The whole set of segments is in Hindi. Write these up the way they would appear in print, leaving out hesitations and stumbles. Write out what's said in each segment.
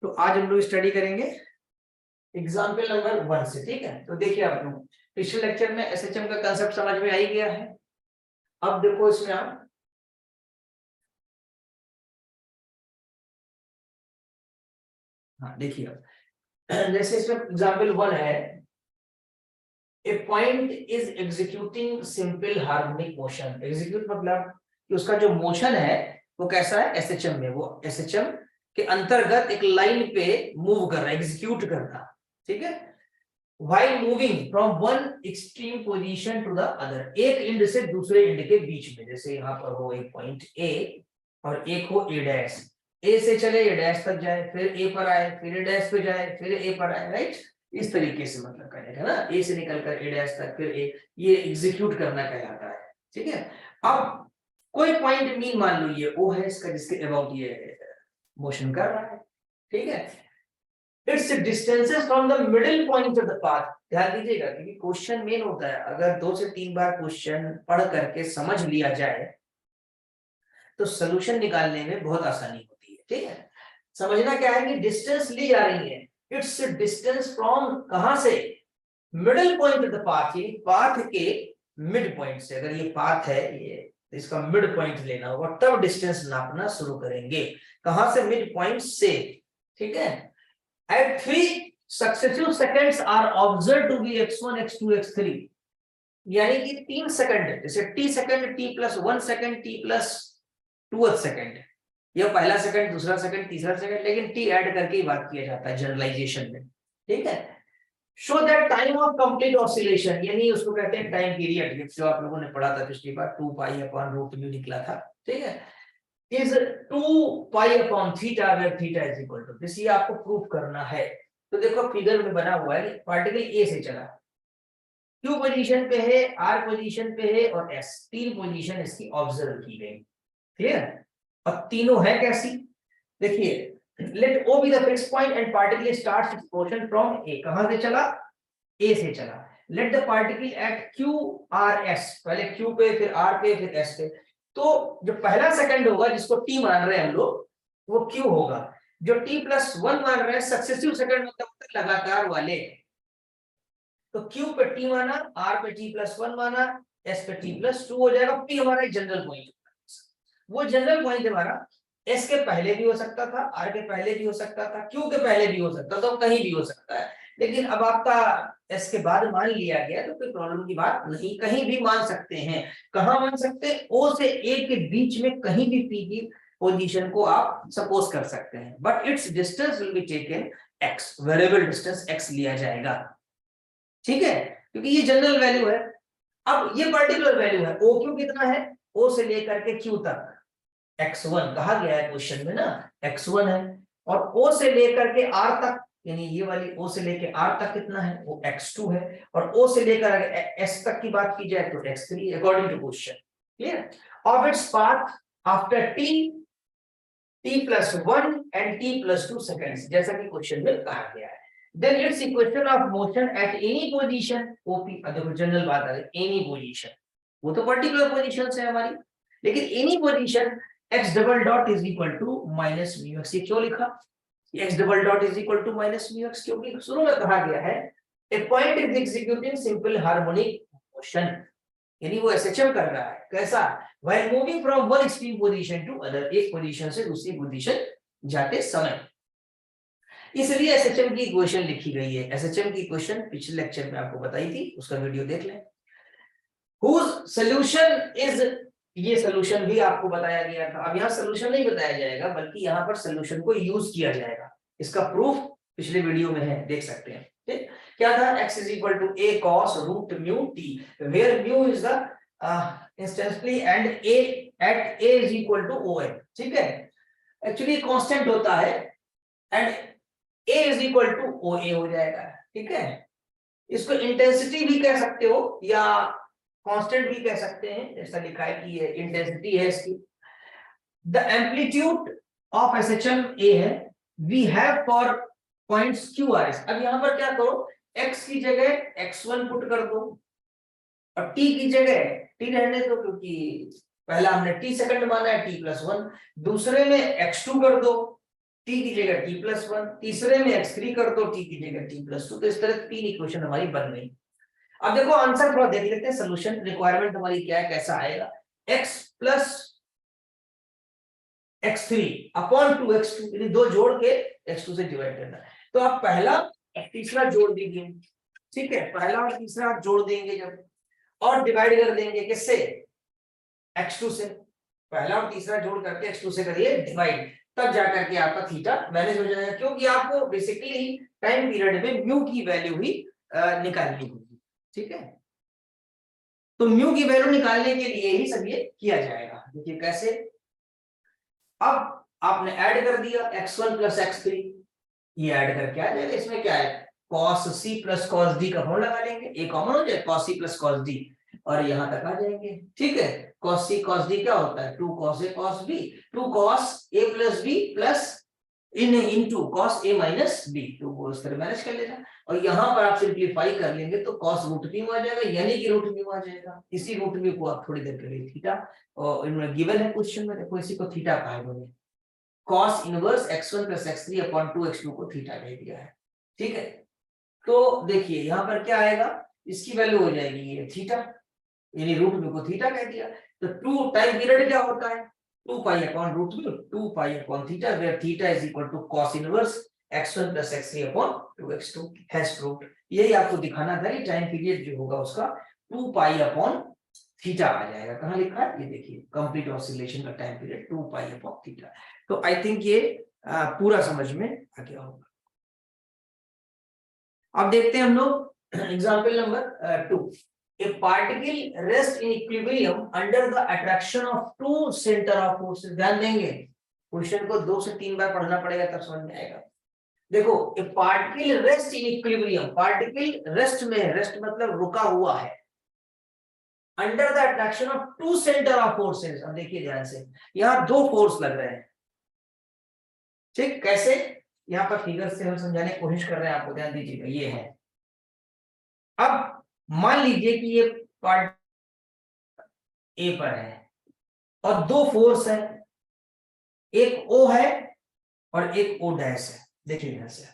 तो आज हम लोग स्टडी करेंगे एग्जाम्पल नंबर 1 से। ठीक है, तो देखिए आप लोग पिछले लेक्चर में एसएचएम का कंसेप्ट समझ में आ ही गया है। अब देखो इसमें आप देखिए जैसे इसमें एग्जाम्पल 1 है, a point is executing simple harmonic motion. Execute मतलब कि उसका जो मोशन है वो कैसा है, एसएचएम में, वो एसएचएम के अंतर्गत एक लाइन पे मूव कर रहा है, एग्जीक्यूट कर रहा है। ठीक है, while moving from one extreme position to the other, एक इंड से दूसरे इंड के बीच में, जैसे यहाँ पर हो एक पॉइंट ए और एक हो ए डैश, ए से चले ए डैश तक जाए, फिर ए पर आए, फिर ए डैश पे जाए, फिर ए पर आए, राइट। इस तरीके से मतलब करेगा ना, ए से निकलकर ए डैश तक, फिर ए, ये एग्जीक्यूट करना कहलाता है। ठीक है, अब कोई पॉइंट मीन मान लो ये ओ है इसका, जिसके अबाउट ये मोशन कर रहा है। ठीक है, it's distances from the middle point of the path. ध्यान दीजिएगा क्योंकि क्वेश्चन मेन होता है, अगर 2 से 3 बार क्वेश्चन पढ़ करके समझ लिया जाए तो सोल्यूशन निकालने में बहुत आसानी होती है। ठीक है, समझना क्या है कि डिस्टेंस ली जा रही है, इट्स डिस्टेंस फ्रॉम कहां से, middle point of the path, ये पाथ के मिड पॉइंट से। अगर ये पाथ है, ये इसका मिड पॉइंट लेना होगा, तब डिस्टेंस नापना शुरू करेंगे। कहां से, मिड पॉइंट से। ठीक है, at 3 successive seconds are observed to be x1 x2 x3, यानी कि 3 सेकंड, जैसे t second, t plus 1 second, t plus 2 second, यह पहला सेकंड, दूसरा सेकंड, तीसरा सेकंड, लेकिन t ऐड करके ही बात किया जाता है जनरलाइजेशन में। ठीक है, show that time of complete oscillation, यानी उसको कहते हैं टाइम पीरियड, जो आप लोगों ने पढ़ा था पिछली बार, 2 पाई अपॉन रूट म्यू निकला था। ठीक है, is 2 pi upon theta where theta is equal to this, ये आपको प्रूफ करना है। तो देखो फिगर में बना हुआ है, पार्टिकल ए से चला, Q पोजीशन पे है, R पोजीशन पे है और S, 3 पोजीशन इसकी ऑब्जर्व की गई। क्लियर, अब तीनों है कैसी, देखिए, late O be the fixed point and particle starts its motion from A, कहां से चला, A से चला। Let the particle eight Q R S, पहले Q पे, फिर R पे, फिर S पे। तो जो पहला सेकंड होगा जिसको t मान रहे हैं हम लोग, वो q होगा। जो t प्लस 1 मान रहे हैं, सक्सेसिव सेकंड मतलब लगातार वाले, तो q पे t माना, r पे t प्लस 1 माना, s पे t प्लस 2 हो जाएगा। p हमारा जनरल पॉइंट, वो जनरल पॉइंट हमारा s के पहले भी हो सकता था, r के पहले भी हो सकता था, q के पहले भी हो सकता था, कहीं भी हो सकता है। लेकिन अब आपका s के बाद मान लिया गया तो कोई प्रॉब्लम की बात नहीं, कहीं भी मान सकते हैं। कहां मान सकते हैं, o से a के बीच में कहीं भी p की पोजीशन को आप सपोज कर सकते हैं, but it's distance will be taken x, variable distance x लिया जाएगा। ठीक है, क्योंकि ये जनरल वैल्यू है। अब ये पर्टिकुलर वैल्यू है, o क्यू कितना है, o से लेकर के q तक x1 कहा गया है क्वेश्चन में ना, x1 है, और o से लेकर के r तक, यानी ये वाली o से लेकर r तक कितना है, वो x2 है, और o से लेकर s तक की बात की जाए तो x3 according to question. Clear, of its path after t plus 1 and t plus 2 seconds, जैसा कि क्वेश्चन में कहा गया है। then its equation of motion at any position op, देखो जनरल बात है, any position, वो तो पर्टिकुलर पोजीशन है हमारी, लेकिन any position x double dot is equal to minus mu x. ये क्यों लिखा, x double dot is equal to minus mu x, क्योंकि शुरू में कहा गया है a point is executing simple harmonic motion, यानी वो एसएचएम कर रहा है, कैसा, while moving from one extreme position to other, एक पोजीशन से दूसरी पोजीशन जाते समय, इसलिए एसएचएम की इक्वेशन लिखी गई है। एसएचएम की इक्वेशन पिछले लेक्चर में आपको बताई थी, उसका वीडियो देख लें। whose solution is, ये सोल्यूशन भी आपको बताया गया था। अब यहाँ सोल्यूशन नहीं बताया जाएगा, बल्कि यहाँ पर सोल्यूशन को यूज किया जाएगा। इसका प्रूफ पिछले वीडियो में है, देख सकते हैं। ठीक, क्या था, x is equal to a cos root mu t, where mu is the instantly and a at a is equal to o n। ठीक है, एक्चुअली कांस्टेंट होता है and a is equal to o a हो जाएगा। ठीक है, इसको इंटेंसिटी भी कह सकते हो या कांस्टेंट भी कह सकते हैं, जैसा लिखा है कि ये इंटेंसिटी है इसकी। The amplitude of SHM A है, we have four points Q R S. अब यहां पर क्या करो, x की जगह x1 पुट कर दो और t की जगह t रहने दो, क्योंकि पहला हमने t सेकंड माना है, t प्लस 1, दूसरे में x2 कर दो टी की जगह t+1, तीसरे में x3 कर दो, t की जगह t+2। तो इस तरह 3 इक्वेशन हमारी बन गई। अब देखो आंसर थोड़ा देख लेते हैं, सोल्यूशन रिक्वायरमेंट हमारी क्या है, कैसा आएगा। x plus x3 upon 2x2, यानी 2 जोड़ के x2 से डिवाइड करना। तो आप पहला तीसरा जोड़ दीजिए, ठीक है, पहला और तीसरा आप जोड़ देंगे जब, और डिवाइड कर देंगे किससे, x2 से। पहला और तीसरा जोड़ करके x2 से करिए डिवाइड, तब जाकर के आपका थीटा मैनेज हो जाएगा, क्योंकि आपको बेसिकली टाइम पीरियड में म्यू की वैल्यू ही निकालनी होगी, ठीक है। तो म्यू की वैल्यू निकालने के लिए ही सब ये किया जाएगा। देखिए कैसे, अब आपने ऐड कर दिया x1 प्लस x3, ये ऐड करके आ जाएगा। इसमें क्या है, cos c plus cos d का फॉर्मूला लगा लेंगे, ए कॉमन हो जाए cos c plus cos d, और यहां तक आ जाएंगे, ठीक है। cos c cos d क्या होता है, 2 cos a cos b, 2 cos a plus b plus into cos a minus b, तो वो इस तरह मैनेज कर लेना। और यहाँ पर आप सिंप्लीफाई कर लेंगे तो cos रूट म्यू आ जाएगा, यानी कि रूट म्यू आ जाएगा। इसी रूट म्यू को आप थोड़ी देर के लिए थीटा, और इनमें गिवन है क्वेश्चन में, देखो इसी को थीटा कहा है इन्होंने, cos inverse x1 plus x3 upon 2x2 को थीटा कह दिया है, ठीक है। तो देखिए यहाँ पर क्या आएगा, इसकी वैल्यू हो जाएगी ये थीटा, यानी रूट म्यू को थीटा कह दिया। तो 2 टाइम पीरियड क्या होता है, 2 pi upon root mu, 2 pi upon theta, where theta is equal to cos inverse x1 plus x3 upon 2x2 hence proved. यही आपको दिखाना था कि टाइम पीरियड जो होगा उसका 2 पाई अपॉन थीटा आ जाएगा। कहां लिखा है, ये देखिए, कंप्लीट ऑसिलेशन का time period 2 pi upon theta. तो आई थिंक ये पूरा समझ में आ गया होगा। अब देखते हैं हम लोग example number 2। A particle rests in equilibrium under the attraction of two center of forces। ध्यान देंगे, क्वेश्चन को 2 से 3 बार पढ़ना पड़ेगा तब समझ में आएगा। देखो, a particle rests in equilibrium, particle rest में, रेस्ट मतलब रुका हुआ है, under the attraction of two centre of forces. अब देखिए ध्यान से, यहां 2 फोर्स लग रहे हैं, ठीक, कैसे, यहाँ पर फिगर से हम समझाने की कोशिश कर रहे हैं, आपको ध्यान दीजिएगा, ये है। अब मान लीजिए कि ये पार्ट ए पर है और 2 फोर्स है, एक O है और एक O डैश है। देखिए यहां से,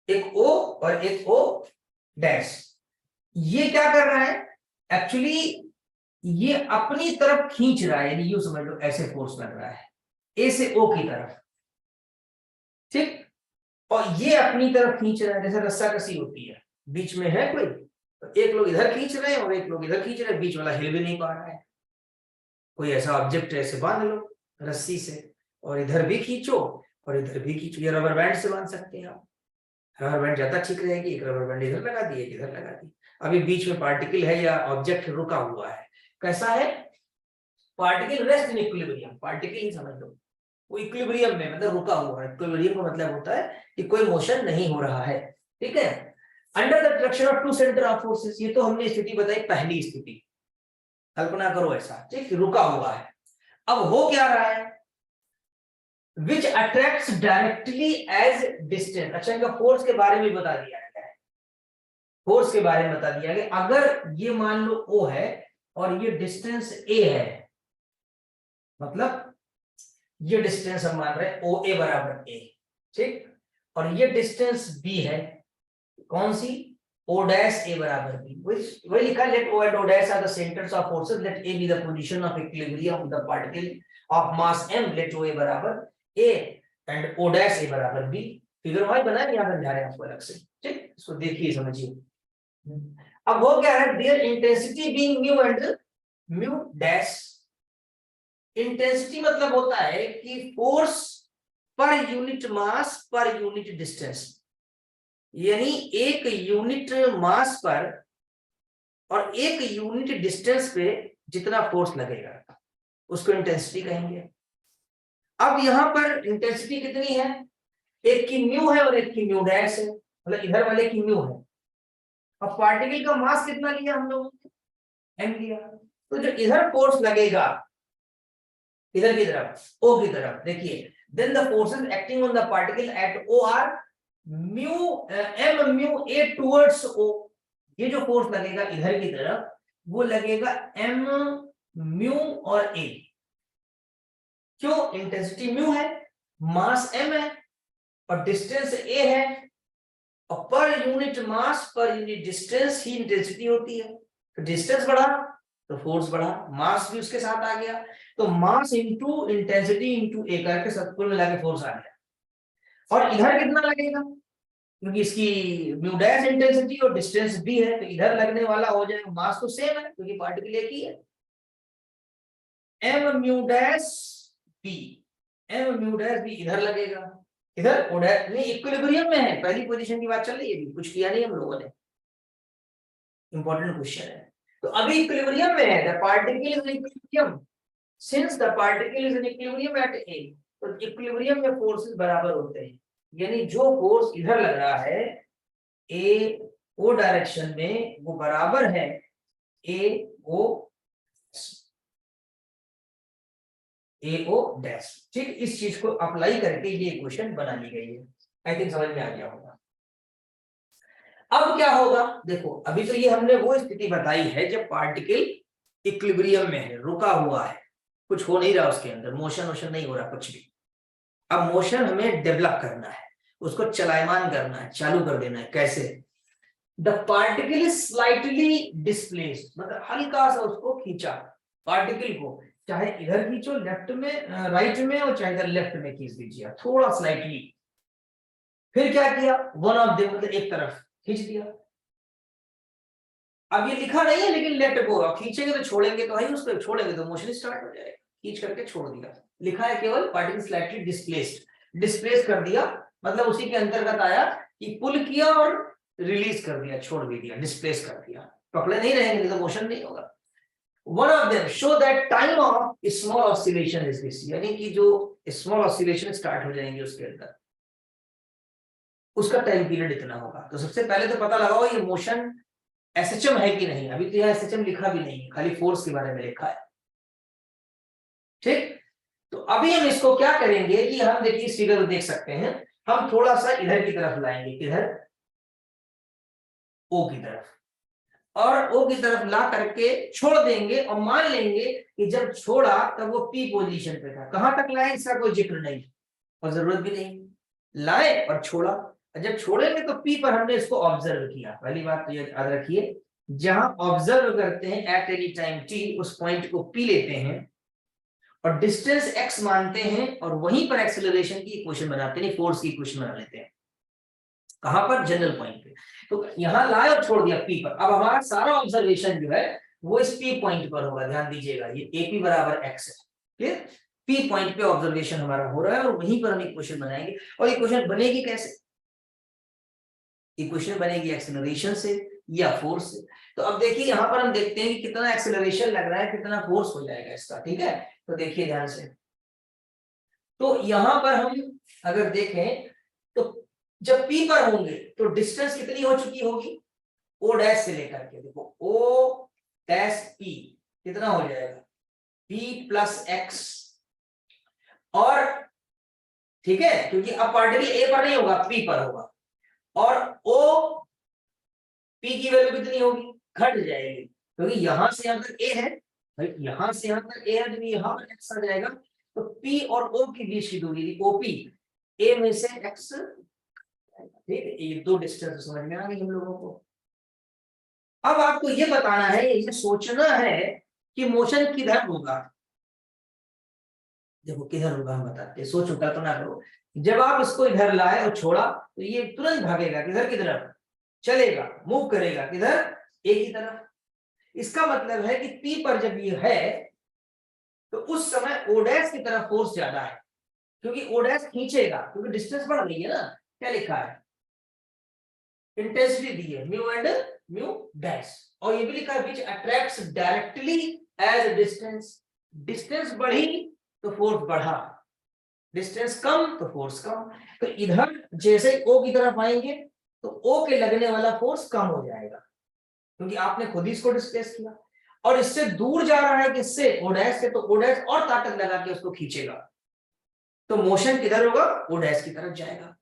एक O और एक O डैश, ये क्या कर रहा है, एक्चुअली ये अपनी तरफ खींच रहा है, यानी यूं समझ लो ऐसे फोर्स लग रहा है ए से O की तरफ, ठीक, और ये अपनी तरफ खींच रहा है, जैसे रस्सा कसी होती है, बीच में है कोई, तो एक लोग इधर खींच रहे हैं और एक लोग इधर खींच रहे हैं, बीच वाला हिल भी नहीं पा रहा है। कोई ऐसा ऑब्जेक्ट ऐसे बांध लो रस्सी से, और इधर भी खींचो और इधर भी खींचो, या रबर बैंड से बांध सकते हैं आप, रबर बैंड ज्यादा ठीक रहेगी, एक रबर बैंड इधर लगा दिए, इधर लगा दी। अभी बीच में पार्टिकल है या ऑब्जेक्ट रुका हुआ है, कैसा है, particle rest in equilibrium, particle ही समझ लो, वो इक्विलिब्रियम में मतलब रुका हुआ है। इक्विलिब्रियम का मतलब होता है कि कोई मोशन नहीं हो रहा है, ठीक है, under the attraction of two centre of forces. ये तो हमने स्थिति बताई, पहली स्थिति, कल्पना करो ऐसा, ठीक, रुका हुआ है। अब हो क्या रहा है, which attracts directly as distance. अच्छा, इनका फोर्स के बारे में बता दिया गया है, फोर्स के बारे में बता दिया गया, अगर ये मान लो O है और ये डिस्टेंस A है, मतलब ये डिस्टेंस हम मान रहे हैं OA बराबर A, ठीक, और ये डिस्टेंस B है, कौन सी, O डैश A बराबर B, वही लिखा, let O and O dash are the centres of forces, let A be the position of equilibrium of the particle of mass m, let OA बराबर A and O dash A बराबर B। फिगर वही बना है, यहाँ समझा रहे हैं आपको अलग से, ठीक, इसको देखिए समझिए। अब वो क्या है, their intensity being mu and mu dash. Intensity मतलब होता है कि force per unit mass per unit distance, यानी एक यूनिट मास पर और एक यूनिट डिस्टेंस पे जितना फोर्स लगेगा उसको इंटेंसिटी कहेंगे। अब यहां पर इंटेंसिटी कितनी है, एक की म्यू है और एक की म्यू डैश है, मतलब इधर वाले की म्यू है। अब पार्टिकल का मास कितना लिया हम लोगों ने, m लिया, तो जो इधर फोर्स लगेगा इधर की तरफ, O की तरफ, देखिए, then the forces acting on the particle at O are mu m mu A towards O। ये जो फोर्स लगेगा इधर की तरफ वो लगेगा m mu और A। क्यों, इंटेंसिटी म्यू है, मास m है और डिस्टेंस a है, और per unit mass per unit distance ही इंटेंसिटी होती है। तो डिस्टेंस बढ़ा तो फोर्स बढ़ा, मास भी उसके साथ आ गया, तो मास इंटू इंटेंसिटी इंटू ए करके सब कुल मिला के फोर्स आ गया। और इधर कितना लगेगा, क्योंकि इसकी म्यू डैश इंटेंसिटी और डिस्टेंस भी है, तो इधर लगने वाला हो जाएगा, मास तो सेम है क्योंकि पार्टिकल एक ही है, m mu dash b, m mu dash b इधर लगेगा, इधर ओ डैश नहीं, इक्विलिब्रियम में है, पहली पोजीशन की बात चल रही है, कुछ किया नहीं हम लोगों ने, इंपॉर्टेंट क्वेश्चन है। तो अभी इक्विलिब्रियम में है, the particle is in equilibrium, since the particle is in equilibrium at A, तो इक्विलिब्रियम में फोर्सेस बराबर होते हैं, यानी जो फोर्स इधर लग रहा है ए ओ डायरेक्शन में वो बराबर है ए ओ डैश। ठीक, इस चीज को अप्लाई करके ये इक्वेशन बना ली गई है, आई थिंक समझ में आ गया होगा। अब क्या होगा, देखो अभी तो ये हमने वो स्थिति बताई है जब पार्टिकल इक्विलिब्रियम में है, रुका हुआ है, कुछ हो नहीं रहा उसके अंदर, मोशन वोशन नहीं हो रहा कुछ भी। अब मोशन हमें डेवलप करना है, उसको चलायमान करना है, चालू कर देना है। कैसे, the particle is slightly displaced, मतलब हल्का सा उसको खींचा, पार्टिकल को चाहे इधर खींचो लेफ्ट में राइट में, और चाहे इधर लेफ्ट में खींच दीजिए थोड़ा स्लाइटली। फिर क्या किया, वन ऑफ देम मतलब एक तरफ खींच दिया। अब ये लिखा नहीं है लेकिन लेट गो, अब खींचेंगे तो छोड़ेंगे तो है, उसको छोड़ेंगे तो मोशन स्टार्ट हो जाएगा, खींच करके छोड़ दिया। लिखा है केवल पार्टिकल स्लाइटली डिस्प्लेस्ड, डिस्प्लेस कर दिया मतलब उसी के अंतर्गत आया कि पुल किया और रिलीज कर दिया, छोड़ भी दिया, डिस्प्लेस कर दिया, पकड़े नहीं रहेंगे तो मोशन नहीं होगा। One of them show that time of small oscillation is this, यानी कि जो स्मॉल ऑसिलेशन स्टार्ट हो जाएंगे उसके अंदर, उसका टाइम पीरियड इतना होगा। तो सबसे पहले तो पता लगाओ ये मोशन एसएचएम है कि नहीं, अभी तो यहाँ एसएचएम लिखा भी नहीं है, खाली फोर्स के बारे में लिखा है। ठीक, तो अभी हम इसको क्या करेंगे कि हम देखिए इस फिगर में देख सकते हैं, हम थोड़ा सा इधर की तरफ लाएंगे, इधर ओ की तरफ, और ओ की तरफ ला करके छोड़ देंगे, और मान लेंगे कि जब छोड़ा तब वो पी पोजीशन पे था। कहां तक लाए इसका कोई जिक्र नहीं और जरूरत भी नहीं, लाए और छोड़ा, जब छोड़ेंगे तो पी पर हमने इसको ऑब्जर्व किया। पहली बात तो ये याद रखिए, जहां ऑब्जर्व करते हैं एट एनी टाइम टी, उस पॉइंट को पी लेते हैं और डिस्टेंस एक्स मानते हैं, और वहीं पर एक्सेलरेशन की इक्वेशन बनाते हैं, फोर्स की इक्वेशन बना लेते हैं। कहां पर, जनरल पॉइंट पे। तो यहां लाए और छोड़ दिया पी पर, अब हमारा सारा ऑब्जर्वेशन जो है वो इस पी पॉइंट पर होगा। ध्यान दीजिएगा, ये एपी बराबर एक्स है, क्लियर, पी पॉइंट पे ऑब्जर्वेशन हमारा हो रहा है, और वहीं पर हम इक्वेशन बनाएंगे। और इक्वेशन बनेगी कैसे, इक्वेशन बनेगी एक्सेलरेशन से या फोर्स से। तो अब देखिए यहां पर हम देखते हैं कि कितना एक्सेलरेशन लग रहा है, कितना फोर्स हो जाएगा इसका। ठीक है, तो देखिए ध्यान से, तो यहां पर हम अगर देखें तो जब P पर होंगे तो डिस्टेंस कितनी हो चुकी होगी, O डैश से लेकर के, देखो O डैश P कितना हो जाएगा, P प्लस एक्स, और ठीक है क्योंकि अब पार्टिकल A पर नहीं होगा, P पर होगा, और O P की वैल्यू कितनी होगी, घट जाएगी, क्योंकि यहां से यहां तक A है, भाई यहां से यहां तक A है, तो यहां पर x आ जाएगा, तो P और O की बीच की दूरी OP, A में से x, ठीक है, ये दो डिस्टेंस समझ में आ गई हम लोगों को। अब आपको ये बताना है, ये सोचना है कि मोशन किधर होगा। देखो किधर होगा हम बताते हैं, सोचो, कल्पना करो, जब आप इसको इधर लाए और छोड़ा तो ये तुरंत भागेगा किधर की तरफ, चलेगा, मूव करेगा किधर, ए की तरफ। इसका मतलब है कि पी पर जब ये है तो उस समय ओ डैश की तरफ फोर्स ज्यादा है, क्योंकि ओ डैश खींचेगा, क्योंकि डिस्टेंस बढ़ रही है ना। क्या लिखा है, इंटेंसिटी दी है म्यू एंड म्यू डैश, और ये भी लिखा है which attracts directly as distance, distance बढ़ी तो फोर्स बढ़ा, डिस्टेंस कम तो फोर्स कम। तो इधर जैसे ओ की तरफ आएंगे तो ओ के लगने वाला फोर्स कम हो जाएगा, क्योंकि आपने खुद ही इसको डिस्प्लेस किया, और इससे दूर जा रहा है किससे, ओ डैश से, तो ओ डैश और ताकत लगा के उसको खींचेगा, तो मोशन किधर होगा, ओ डैश की तरफ जाएगा।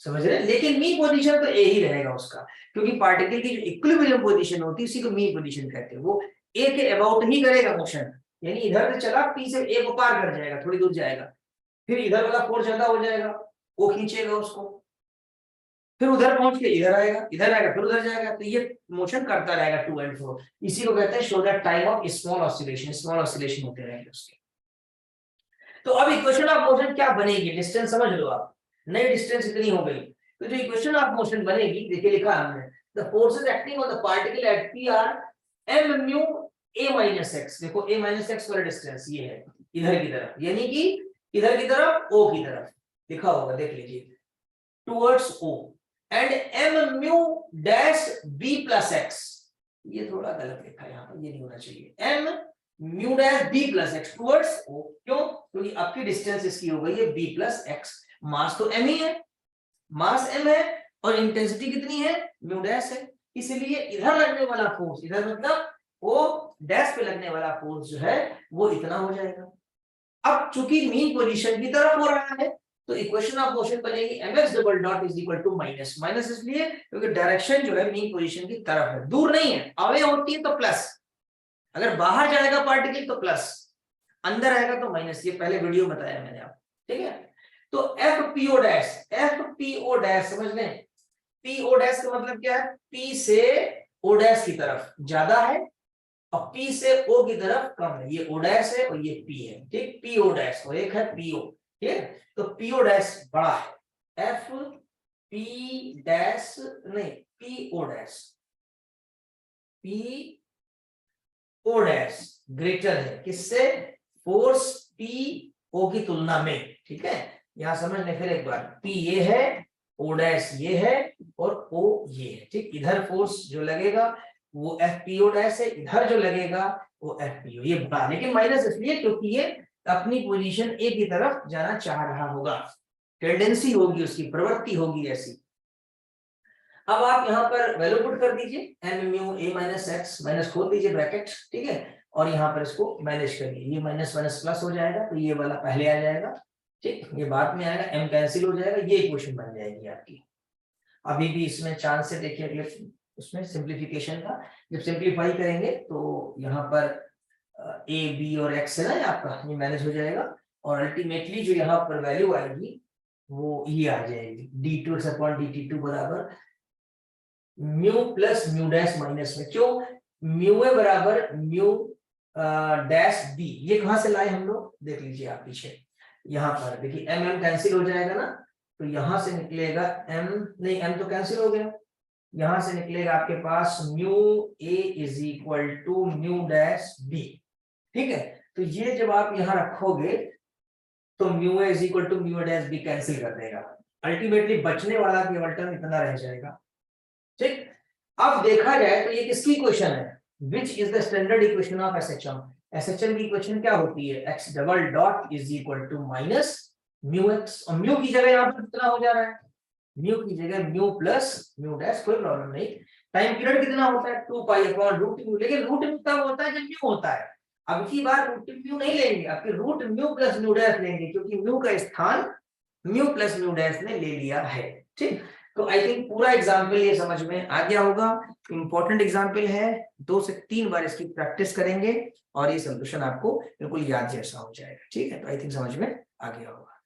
समझ रहे हैं, लेकिन मी पोजीशन तो ए ही रहेगा उसका, क्योंकि पार्टिकल की जो इक्विलिब्रियम पोजीशन होती है उसी को मी पोजीशन कहते हैं, वो ए के अबाउट ही करेगा मोशन, यानी इधर से चला पी से ए को पार कर जाएगा, थोड़ी दूर जाएगा, फिर इधर वाला फोर्स ज्यादा हो जाएगा, वो खींचेगा उसको, फिर उधर पहुंच के इधर आएगा, इधर आएगा, फिर उधर जाएगा, तो ये मोशन करता रहेगा टू एंड फ्रो। इसी को कहते हैं show that time of small oscillation होते रहेंगे उसके। तो अब इक्वेशन ऑफ मोशन क्या बनेगी, डिस्टेंस समझ लो आप, नई डिस्टेंस इतनी हो गई, तो जो इक्वेशन ऑफ मोशन बनेगी, देखिए लिखा हमने, the forces acting on the particle at P are m mu a minus x. देखो ए माइनस एक्स वाला डिस्टेंस ये है इधर की तरफ, यानी कि इधर की तरफ ओ की तरफ लिखा होगा, देख लीजिए, towards O, and m mu dash B plus x. ये थोड़ा गलत लिखा है यहाँ पर, ये नहीं होना चाहिए, M mu dash B plus x towards O. क्यों? क्योंकि आपकी डिस्टेंस इसकी हो गई है बी प्लस एक्स, मास तो एम ही है, मास एम है, और इंटेंसिटी कितनी है, म्यू डैश है, इसलिए इधर लगने वाला फोर्स, इधर मतलब वो डैश पे लगने वाला फोर्स जो है वो इतना हो जाएगा। अब चूंकि मीन पोजीशन की तरफ हो रहा है, तो इक्वेशन ऑफ मोशन बनेगी mx double dot is equal to minus, minus इसलिए क्योंकि डायरेक्शन जो है मीन पोजीशन की तरफ है, दूर नहीं है, अवे होती है तो प्लस, अगर बाहर जाएगा पार्टिकल तो प्लस, अंदर आएगा तो माइनस, ये पहले वीडियो बताया मैंने आपको, ठीक है। तो एफ पी ओ डैश समझ लें, पी ओ डैश का मतलब क्या है, पी से ओ डैश की तरफ ज्यादा है और पी से ओ की तरफ कम है, ये ओ डैश है और ये पी है, ठीक, पी ओ डैश और एक है पी ओ, ठीक है, तो पी ओ डैश बड़ा है, एफ पी डैश नहीं P O dash, P O dash greater है किससे, फोर्स पी ओ की तुलना में, ठीक है। यहां समझ लें फिर एक बार, पी ये है, ओ डैश ये है और ओ ये है, ठीक, इधर फोर्स जो लगेगा वो एफ पी ओ डैश है, इधर जो लगेगा वो एफ पी ओ, ये बड़ा, लेकिन माइनस इसलिए क्योंकि ये अपनी पोजीशन ए की तरफ जाना चाह रहा होगा, टेंडेंसी होगी उसकी, प्रवृत्ति होगी ऐसी। अब आप यहाँ पर वैल्यू पुट कर दीजिए, M mu a minus x, minus खोल दीजिए ब्रैकेट, ठीक है, और यहाँ पर इसको मैनेज करिए, ये माइनस माइनस प्लस हो जाएगा, तो ये वाला पहले आ जाएगा, ठीक, ये बाद में आएगा, एम कैंसिल हो जाएगा, ये इक्वेशन बन जाएगी आपकी। अभी भी इसमें चांस है, देखिए अगले उसमें सिंप्लीफिकेशन का, जब सिंप्लीफाई करेंगे तो यहाँ पर ए बी और एक्स है ना आपका, ये मैनेज हो जाएगा, और अल्टीमेटली जो यहाँ पर वैल्यू आएगी वो ये आ जाएगी, d2 अपॉन dt2 बराबर mu plus mu dash minus में, क्यों, म्यू ए बराबर म्यू डैश बी, ये कहां से लाए हम लोग, देख लीजिए आप पीछे, यहाँ पर देखिए एम एम कैंसिल हो जाएगा ना, तो यहां से निकलेगा एम, नहीं एम तो कैंसिल हो गया, यहां से निकलेगा आपके पास mu A is equal to mu dash B, ठीक है। तो ये जब आप यहाँ रखोगे तो mu A is equal to mu dash B cancel कर देगा, अल्टीमेटली बचने वाला केवल टर्म इतना रह जाएगा, ठीक। अब देखा जाए तो ये किसकी इक्वेशन है, which is the standard equation of SHM. SHM की इक्वेशन क्या होती है, x double dot is equal to minus mu x, और म्यू की जगह यहाँ पर कितना हो जा रहा है, म्यू की जगह म्यू प्लस म्यू डैश, कोई प्रॉब्लम नहीं। टाइम पीरियड कितना होता है 2 पाई अपॉन रूट म्यू, लेकिन रूट म्यू तब होता है जब म्यू होता है, अब की बार रूट म्यू नहीं लेंगे, आपके root mu plus mu dash लेंगे, क्योंकि म्यू का स्थान म्यू प्लस म्यू डैश ने ले लिया है, ठीक। तो आई थिंक पूरा एग्जाम्पल ये समझ में आ गया होगा, इंपॉर्टेंट एग्जाम्पल है, 2 से 3 बार इसकी प्रैक्टिस करेंगे और ये सोल्यूशन आपको बिल्कुल याद जैसा हो जाएगा, ठीक है। तो आई थिंक समझ में आ गया होगा।